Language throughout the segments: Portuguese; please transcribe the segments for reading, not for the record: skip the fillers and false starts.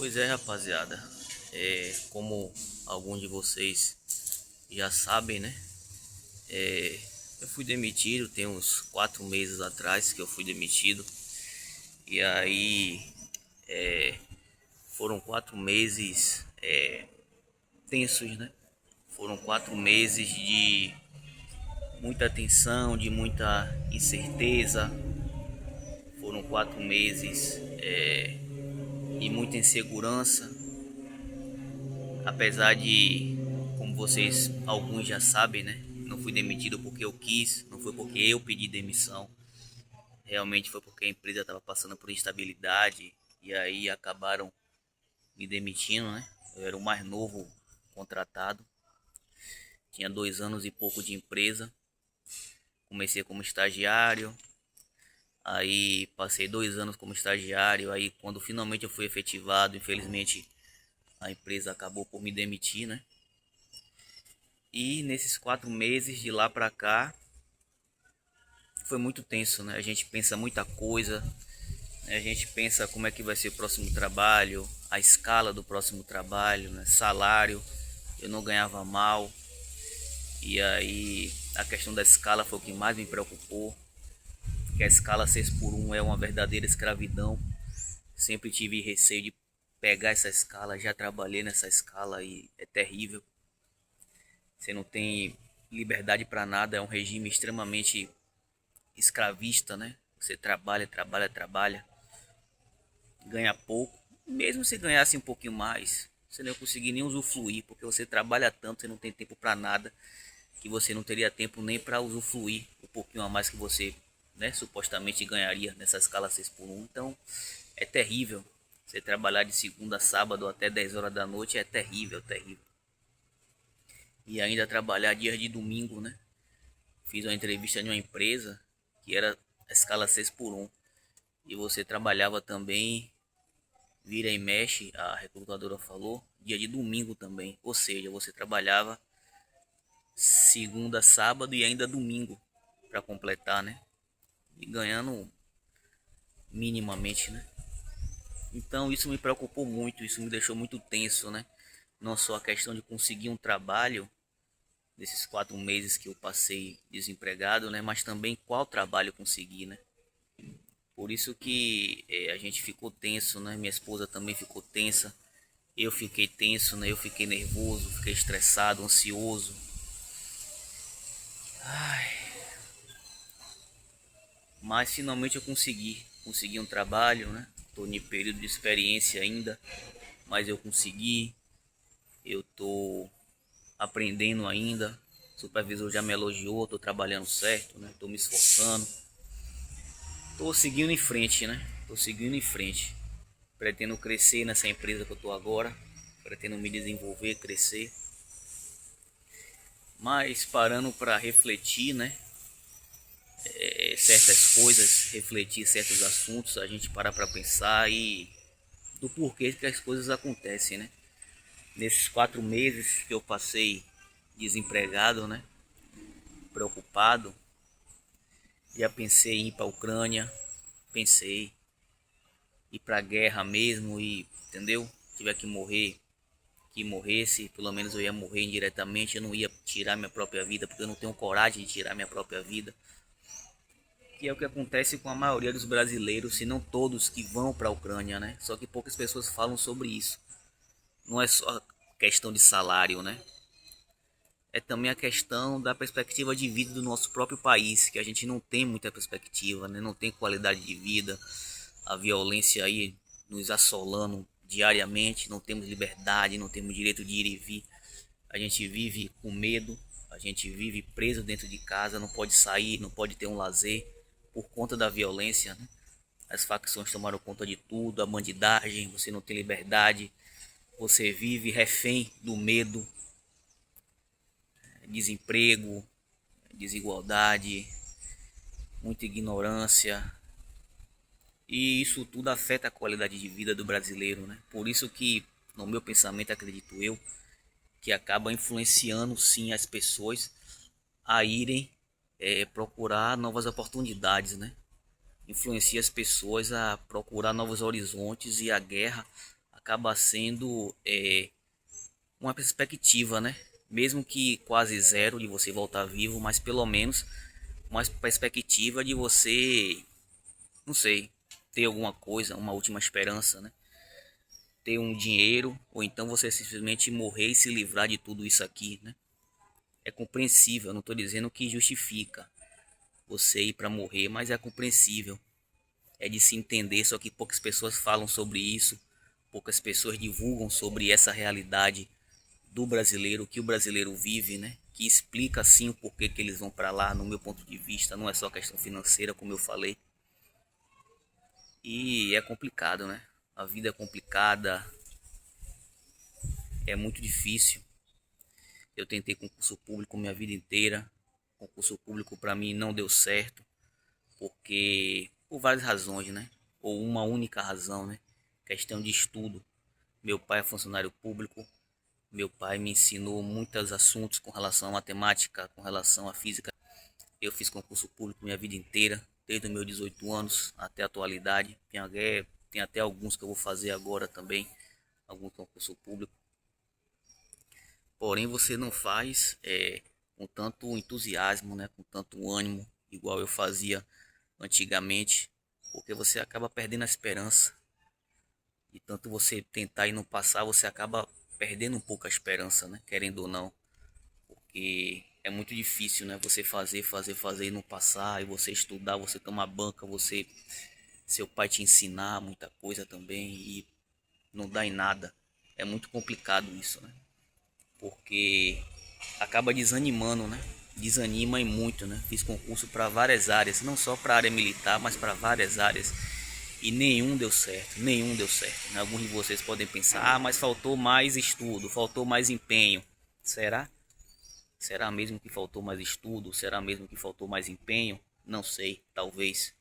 Pois é, rapaziada. Como alguns de vocês já sabem, né? Eu fui demitido, tem uns 4 meses atrás que eu fui demitido. E aí foram 4 meses tensos, né? Foram 4 meses de muita tensão, de muita incerteza. Foram 4 meses e muita insegurança. Apesar de, como vocês alguns já sabem, né? Não fui demitido porque eu quis, não foi porque eu pedi demissão. Realmente foi porque a empresa estava passando por instabilidade e aí acabaram me demitindo, né? Eu era o mais novo contratado, tinha 2 anos e pouco de empresa. Comecei como estagiário, aí passei 2 anos como estagiário, aí quando finalmente eu fui efetivado, infelizmente a empresa acabou por me demitir, né? E nesses 4 meses de lá pra cá foi muito tenso, né? A gente pensa muita coisa, né? A gente pensa como é que vai ser o próximo trabalho, a escala do próximo trabalho, né? Salário, eu não ganhava mal. E aí a questão da escala foi o que mais me preocupou, que a escala 6 por 1 é uma verdadeira escravidão. Sempre tive receio de pegar essa escala, já trabalhei nessa escala e é terrível. Você não tem liberdade para nada, é um regime extremamente escravista, né? Você trabalha, trabalha, trabalha, ganha pouco. Mesmo se ganhasse um pouquinho mais, você não ia conseguir nem usufruir, porque você trabalha tanto, você não tem tempo para nada, que você não teria tempo nem para usufruir o pouquinho a mais que você, né, supostamente ganharia nessa escala 6 por 1. Então, é terrível. Você trabalhar de segunda a sábado até 10 horas da noite é terrível, terrível. E ainda trabalhar dias de domingo, né? Fiz uma entrevista em uma empresa que era a escala 6 por 1. E você trabalhava também, vira e mexe, a recrutadora falou, dia de domingo também. Ou seja, você trabalhava segunda, sábado e ainda domingo para completar, né? E ganhando minimamente, né? Então isso me preocupou muito, isso me deixou muito tenso, né? Não só a questão de conseguir um trabalho desses 4 meses que eu passei desempregado, né? Mas também qual trabalho conseguir, né? Por isso que a gente ficou tenso, né? Minha esposa também ficou tensa. Eu fiquei tenso, né? Eu fiquei nervoso, fiquei estressado, ansioso. Mas finalmente eu consegui um trabalho, né? Tô em período de experiência ainda, mas eu consegui. Eu tô aprendendo ainda. O supervisor já me elogiou, tô trabalhando certo, né? Tô me esforçando. Tô seguindo em frente, né? Tô seguindo em frente. Pretendo crescer nessa empresa que eu tô agora. Pretendo me desenvolver, crescer. Mas parando para refletir, né? Certas coisas, refletir certos assuntos, a gente para pensar e do porquê que as coisas acontecem, né? Nesses 4 meses que eu passei desempregado, né? Preocupado, já pensei em ir para a Ucrânia, pensei em ir para a guerra mesmo e, entendeu? Se tiver que morrer, que morresse, pelo menos eu ia morrer indiretamente, eu não ia tirar minha própria vida, porque eu não tenho coragem de tirar minha própria vida. Que é o que acontece com a maioria dos brasileiros, se não todos que vão para a Ucrânia, né? Só que poucas pessoas falam sobre isso. Não é só questão de salário, né? É também a questão da perspectiva de vida do nosso próprio país, que a gente não tem muita perspectiva, né? Não tem qualidade de vida, a violência aí nos assolando diariamente, não temos liberdade, não temos direito de ir e vir, a gente vive com medo, a gente vive preso dentro de casa, não pode sair, não pode ter um lazer por conta da violência, né? As facções tomaram conta de tudo, a bandidagem, você não tem liberdade, você vive refém do medo, desemprego, desigualdade, muita ignorância, e isso tudo afeta a qualidade de vida do brasileiro, né? Por isso que, no meu pensamento, acredito eu, que acaba influenciando sim as pessoas a irem procurar novas oportunidades, né? Influencia as pessoas a procurar novos horizontes e a guerra acaba sendo uma perspectiva, né? Mesmo que quase zero de você voltar vivo, mas pelo menos uma perspectiva de você, não sei, ter alguma coisa, uma última esperança, né? Ter um dinheiro, ou então você simplesmente morrer e se livrar de tudo isso aqui, né? É compreensível, eu não estou dizendo que justifica você ir para morrer, mas é compreensível. É de se entender, só que poucas pessoas falam sobre isso, poucas pessoas divulgam sobre essa realidade do brasileiro, que o brasileiro vive, né? Que explica assim o porquê que eles vão para lá, no meu ponto de vista, não é só questão financeira, como eu falei. E é complicado, né? A vida é complicada, é muito difícil. Eu tentei concurso público minha vida inteira. Concurso público para mim não deu certo, porque por várias razões, né? Ou uma única razão, né? Questão de estudo. Meu pai é funcionário público. Meu pai me ensinou muitos assuntos com relação à matemática, com relação à física. Eu fiz concurso público minha vida inteira, desde os meus 18 anos até a atualidade. Tem até alguns que eu vou fazer agora também, algum concurso público. Porém, você não faz com tanto entusiasmo, né, com tanto ânimo, igual eu fazia antigamente, porque você acaba perdendo a esperança. E tanto você tentar e não passar, você acaba perdendo um pouco a esperança, né, querendo ou não. Porque é muito difícil, né, você fazer e não passar, e você estudar, você tomar banca, você seu pai te ensinar muita coisa também e não dá em nada. É muito complicado isso, né? Porque acaba desanimando, né? Desanima e muito, né? Fiz concurso para várias áreas, não só para a área militar, mas para várias áreas. E nenhum deu certo, nenhum deu certo, né? Alguns de vocês podem pensar, ah, mas faltou mais estudo, faltou mais empenho. Será? Será mesmo que faltou mais estudo? Será mesmo que faltou mais empenho? Não sei, talvez.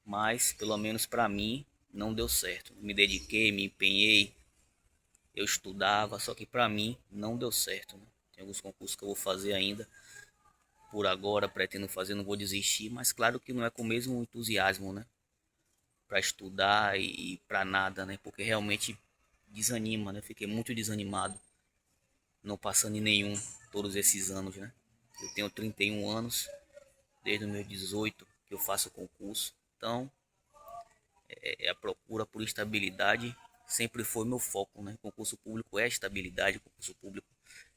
Mas, pelo menos para mim, não deu certo. Me dediquei, me empenhei, eu estudava, só que para mim não deu certo, né? Tem alguns concursos que eu vou fazer ainda. Por agora, pretendo fazer, não vou desistir, mas claro que não é com o mesmo entusiasmo, né? Para estudar e para nada, né? Porque realmente desanima, né? Fiquei muito desanimado, não passando em nenhum todos esses anos, né? Eu tenho 31 anos, desde os meus 18 que eu faço concurso. Então, a procura por estabilidade sempre foi meu foco, né? Concurso público é estabilidade, concurso público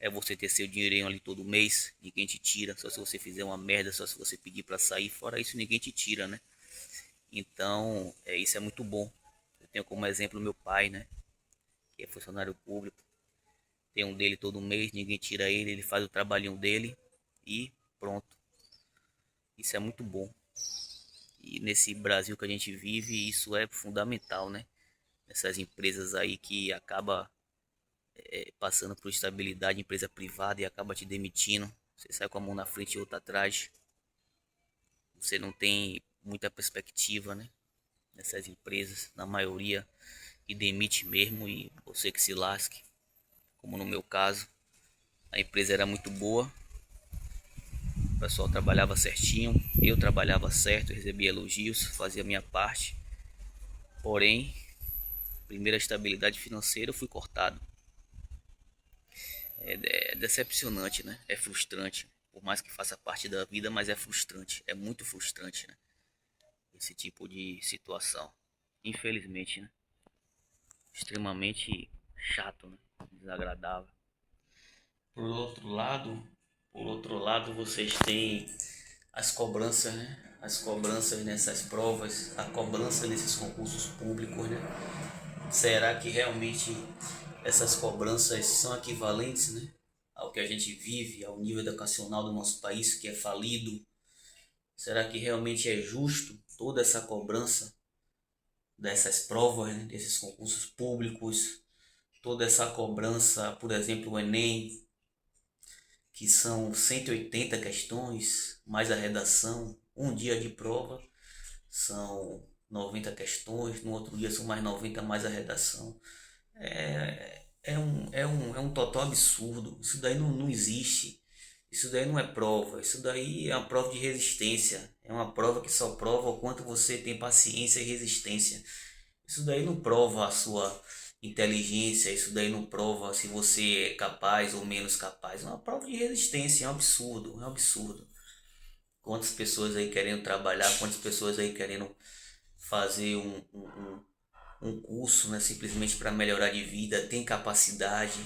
é você ter seu dinheirinho ali todo mês, ninguém te tira, só se você fizer uma merda, só se você pedir para sair, fora isso ninguém te tira, né? Então, isso é muito bom. Eu tenho como exemplo meu pai, né? Que é funcionário público, tem um dele todo mês, ninguém tira ele, ele faz o trabalhinho dele e pronto. Isso é muito bom. E nesse Brasil que a gente vive, isso é fundamental, né? Essas empresas aí que acaba passando por estabilidade, empresa privada e acaba te demitindo. Você sai com a mão na frente e outra atrás. Você não tem muita perspectiva, né? Nessas empresas, na maioria, que demite mesmo e você que se lasque. Como no meu caso, a empresa era muito boa, o pessoal trabalhava certinho, eu trabalhava certo, recebia elogios, fazia a minha parte. Porém, primeira estabilidade financeira, eu fui cortado. É decepcionante, né? É frustrante. Por mais que faça parte da vida, mas é frustrante. É muito frustrante, né? Esse tipo de situação. Infelizmente, né? Extremamente chato, né? Desagradável. Por outro lado, vocês têm as cobranças, né? As cobranças nessas provas, a cobrança nesses concursos públicos, né? Será que realmente essas cobranças são equivalentes, né, ao que a gente vive, ao nível educacional do nosso país que é falido? Será que realmente é justo toda essa cobrança dessas provas, né, desses concursos públicos, toda essa cobrança, por exemplo, o Enem, que são 180 questões, mais a redação, um dia de prova, são 90 questões, no outro dia são mais 90 mais a redação. É um total absurdo. Isso daí não existe. Isso daí não é prova. Isso daí é uma prova de resistência. É uma prova que só prova o quanto você tem paciência e resistência. Isso daí não prova a sua inteligência, isso daí não prova se você é capaz ou menos capaz. É uma prova de resistência, é um absurdo, é um absurdo. Quantas pessoas aí querendo trabalhar, quantas pessoas aí querendo fazer um curso, né, simplesmente para melhorar de vida, tem capacidade,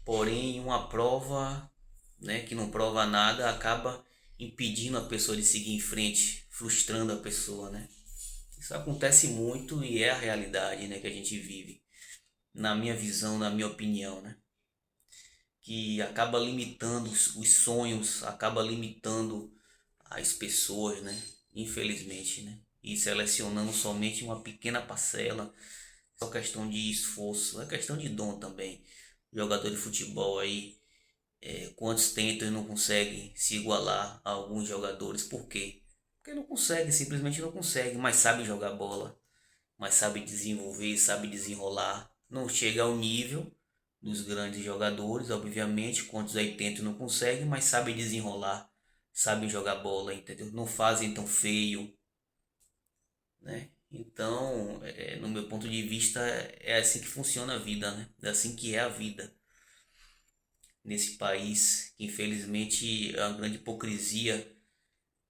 porém uma prova, né, que não prova nada acaba impedindo a pessoa de seguir em frente, frustrando a pessoa, né? Isso acontece muito e é a realidade, né, que a gente vive, na minha visão, na minha opinião, né? Que acaba limitando os sonhos, acaba limitando as pessoas, né? Infelizmente, né? E selecionando somente uma pequena parcela. Só questão de esforço, é questão de dom também. Jogador de futebol aí, quantos tentam e não conseguem se igualar a alguns jogadores. Por quê? Porque não consegue, simplesmente não consegue, mas sabe jogar bola, mas sabe desenvolver, sabe desenrolar. Não chega ao nível dos grandes jogadores, obviamente. Quantos aí tentam e não conseguem, mas sabem desenrolar, sabem jogar bola, entendeu? Não fazem tão feio, né? Então, no meu ponto de vista, é assim que funciona a vida, né? É assim que é a vida nesse país, que infelizmente é uma grande hipocrisia,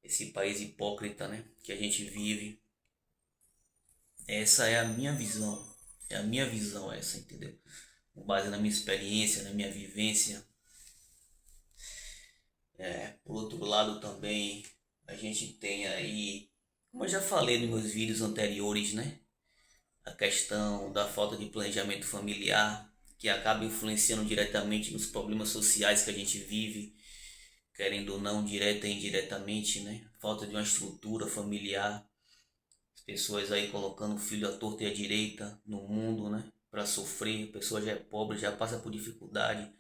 esse país hipócrita, né? Que a gente vive. Essa é a minha visão, é a minha visão essa, entendeu? Com base na minha experiência, na minha vivência. Por outro lado também, a gente tem aí, como eu já falei nos meus vídeos anteriores, né? A questão da falta de planejamento familiar, que acaba influenciando diretamente nos problemas sociais que a gente vive, querendo ou não, direta e indiretamente, né? Falta de uma estrutura familiar, as pessoas aí colocando o filho à torta e à direita no mundo, né? Para sofrer, a pessoa já é pobre, já passa por dificuldade,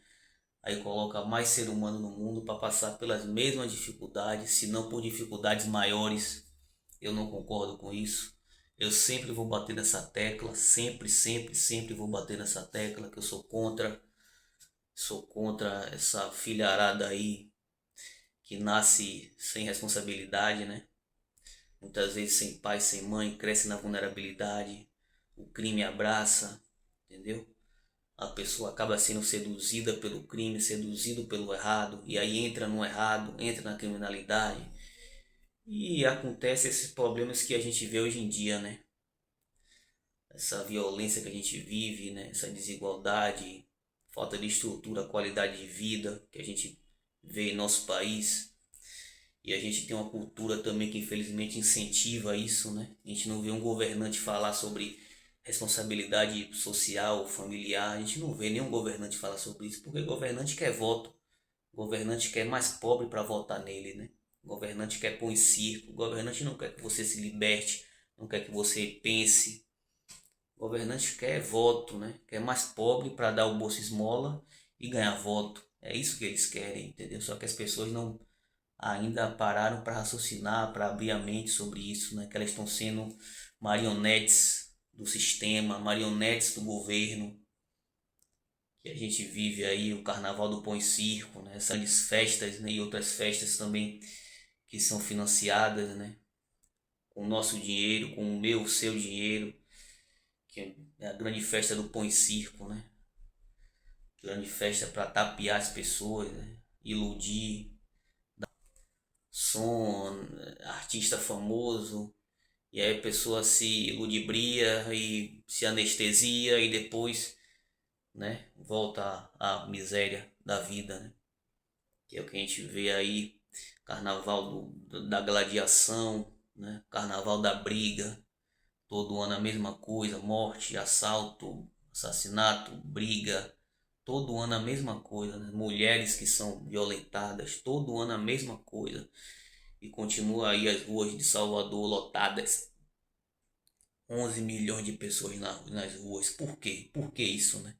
aí coloca mais ser humano no mundo para passar pelas mesmas dificuldades, se não por dificuldades maiores. Eu não concordo com isso. Eu sempre vou bater nessa tecla, sempre, sempre, sempre vou bater nessa tecla que eu sou contra essa filharada aí que nasce sem responsabilidade, né? Muitas vezes sem pai, sem mãe, cresce na vulnerabilidade, o crime abraça, entendeu? A pessoa acaba sendo seduzida pelo crime, seduzido pelo errado, e aí entra no errado, entra na criminalidade. E acontece esses problemas que a gente vê hoje em dia, né? Essa violência que a gente vive, né? Essa desigualdade, falta de estrutura, qualidade de vida que a gente vê em nosso país. E a gente tem uma cultura também que infelizmente incentiva isso, né? A gente não vê um governante falar sobre responsabilidade social, familiar. A gente não vê nenhum governante falar sobre isso, porque governante quer voto. Governante quer mais pobre para votar nele, né? Governante quer pôr em circo. Governante não quer que você se liberte, não quer que você pense. Governante quer voto, né? Quer mais pobre para dar o bolso esmola e ganhar voto. É isso que eles querem, entendeu? Só que as pessoas não ainda pararam para raciocinar, para abrir a mente sobre isso, né? Que elas estão sendo marionetes do sistema, marionetes do governo. Que a gente vive aí o Carnaval do Pão e Circo, né? Essas festas, né? E outras festas também que são financiadas, né? Com o nosso dinheiro, com o meu, o seu dinheiro, que é a grande festa do Pão e Circo, né? Grande festa para tapear as pessoas, né? Iludir, som, artista famoso, e aí a pessoa se ludibria e se anestesia e depois, né, volta à miséria da vida, né? Que é o que a gente vê aí, carnaval da gladiação, né? Carnaval da briga, todo ano a mesma coisa, morte, assalto, assassinato, briga, todo ano a mesma coisa, né? Mulheres que são violentadas, todo ano a mesma coisa. E continua aí as ruas de Salvador lotadas, 11 milhões de pessoas nas ruas. Por quê? Por que isso, né?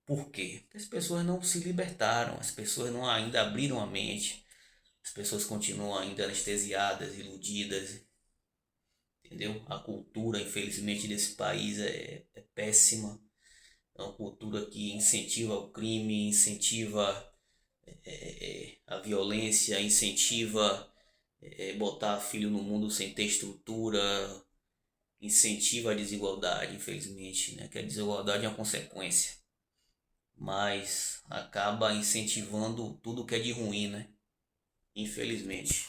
Por quê? Porque as pessoas não se libertaram, as pessoas não ainda abriram a mente, as pessoas continuam ainda anestesiadas, iludidas, entendeu? A cultura, infelizmente, desse país é péssima. É uma cultura que incentiva o crime, incentiva a violência, incentiva botar filho no mundo sem ter estrutura, incentiva a desigualdade, infelizmente, né? Que a desigualdade é uma consequência, mas acaba incentivando tudo que é de ruim, né? Infelizmente.